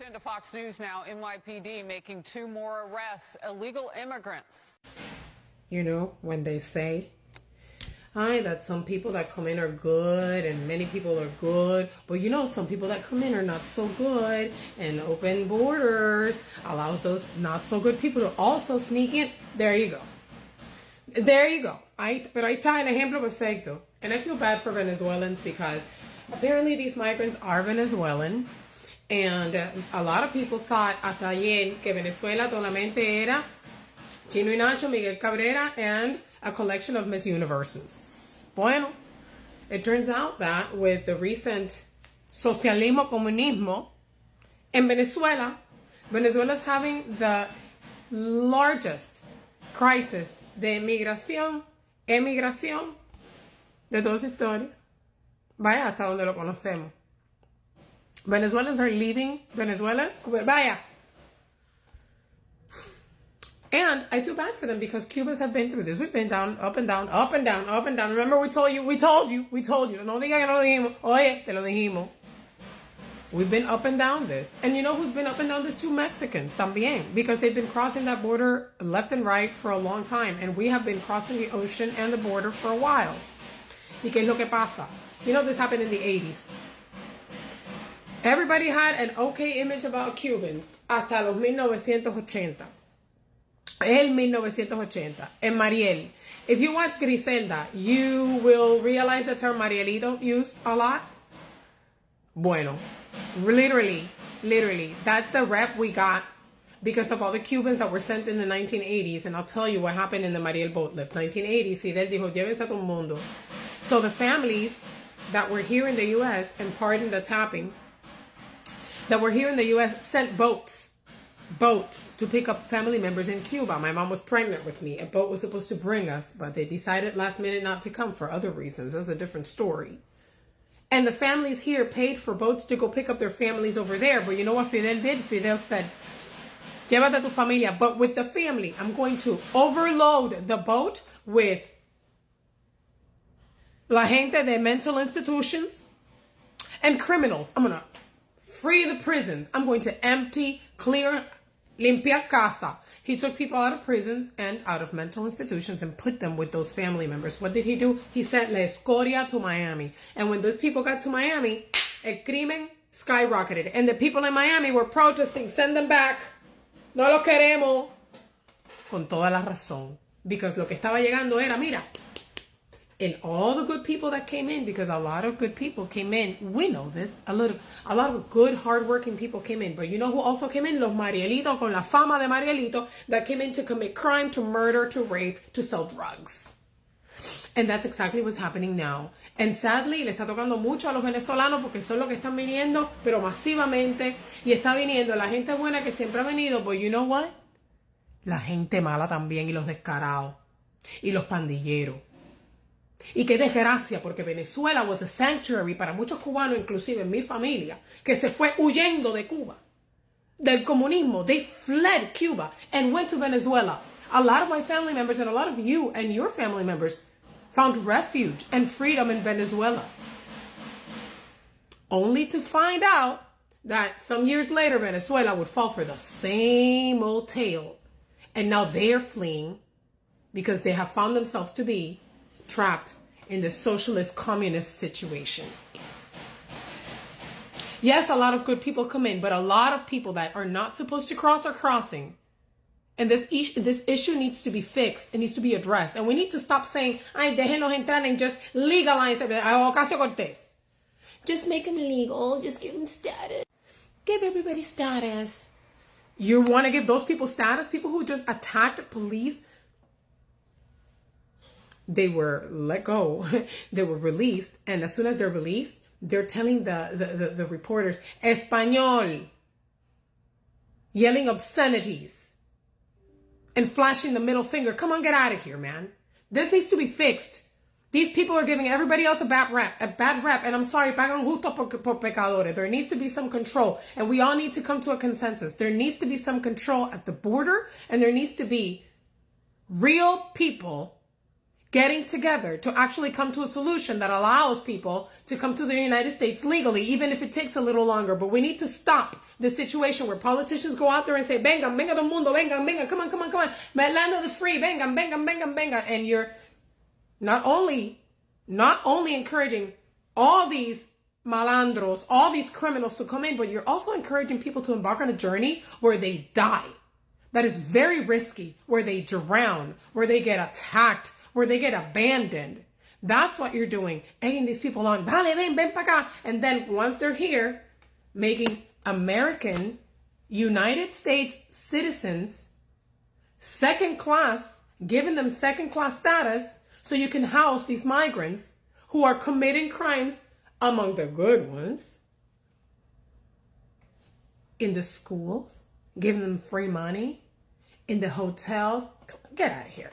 Into Fox News now, NYPD making 2 more arrests, illegal immigrants. You know, when they say, that some people that come in are good and many people are good, but you know, some people that come in are not so good, and open borders allows those not so good people to also sneak in. There you go. There you go. Pero ahí está el ejemplo perfecto. And I feel bad for Venezuelans because apparently these migrants are Venezuelan. And a lot of people thought hasta ayer que Venezuela solamente era Chino y Nacho, Miguel Cabrera, and a collection of Miss Universes. Bueno, it turns out that with the recent socialismo comunismo in Venezuela, Venezuela's having the largest crisis de emigración de toda su historia. Vaya hasta donde lo conocemos. Venezuelans are leaving Venezuela. Vaya. And I feel bad for them because Cubans have been through this. We've been down, up and down, up and down, up and down. Remember we told you. No diga que no lo dijimos. Oye, te lo dijimos. We've been up and down this. And you know who's been up and down this too? Mexicans también. Because they've been crossing that border left and right for a long time. And we have been crossing the ocean and the border for a while. ¿Y qué es lo que pasa? You know, this happened in the 80s. Everybody had an okay image about Cubans hasta los 1980. El 1980. En Mariel. If you watch Griselda, you will realize the term Marielito used a lot. Bueno, literally, that's the rep we got because of all the Cubans that were sent in the 1980s. And I'll tell you what happened in the Mariel boat lift. 1980, Fidel dijo, llévense a todo el mundo. So the families that were here in the U.S., and pardon the tapping, that were here in the U.S. sent boats to pick up family members in Cuba. My mom was pregnant with me. A boat was supposed to bring us, but they decided last minute not to come for other reasons. That's a different story. And the families here paid for boats to go pick up their families over there. But you know what Fidel did? Fidel said, llévate a tu familia. But with the family, I'm going to overload the boat with la gente de mental institutions and criminals. I'm going to free the prisons. I'm going to empty, clear, limpiar casa. He took people out of prisons and out of mental institutions and put them with those family members. What did he do? He sent La Escoria to Miami. And when those people got to Miami, el crimen skyrocketed. And the people in Miami were protesting, send them back. No lo queremos. Con toda la razón. Because lo que estaba llegando era, mira, and all the good people that came in, because a lot of good people came in, we know this, a lot of good, hardworking people came in. But you know who also came in? Los Marielitos, con la fama de Marielito, that came in to commit crime, to murder, to rape, to sell drugs. And that's exactly what's happening now. And sadly, le está tocando mucho a los venezolanos porque son los que están viniendo, pero masivamente. Y está viniendo la gente buena que siempre ha venido, but you know what? La gente mala también, y los descarados, y los pandilleros. Y qué desgracia, porque Venezuela was a sanctuary para muchos cubanos, inclusive en mi familia, que se fue huyendo de Cuba, del comunismo. They fled Cuba and went to Venezuela. A lot of my family members and a lot of you and your family members found refuge and freedom in Venezuela. Only to find out that some years later, Venezuela would fall for the same old tale. And now they're fleeing because they have found themselves to be trapped in the socialist communist situation. Yes, a lot of good people come in, but a lot of people that are not supposed to cross are crossing. And this issue needs to be fixed. It needs to be addressed. And we need to stop saying, ay, déjenos entrar and just legalize it. Ocasio-Cortez. Just make them legal. Just give them status. Give everybody status. You want to give those people status? People who just attacked police? They were let go. They were released. And as soon as they're released, they're telling the reporters, Español, yelling obscenities and flashing the middle finger. Come on, get out of here, man. This needs to be fixed. These people are giving everybody else a bad rap. And I'm sorry, pagan justo por pecadores. There needs to be some control. And we all need to come to a consensus. There needs to be some control at the border. And there needs to be real people getting together to actually come to a solution that allows people to come to the United States legally, even if it takes a little longer. But we need to stop the situation where politicians go out there and say, vengan, venga todo mundo, vengan, vengan, come on, come on, come on, land of the free, vengan, vengan, vengan, vengan. And you're not only encouraging all these malandros, all these criminals to come in, but you're also encouraging people to embark on a journey where they die. That is very risky, where they drown, where they get attacked, where they get abandoned. That's what you're doing, egging these people on. Vale, ven pa' acá. And then once they're here, making American, United States citizens second class, giving them second class status so you can house these migrants who are committing crimes, among the good ones, in the schools, giving them free money, in the hotels. Get out of here.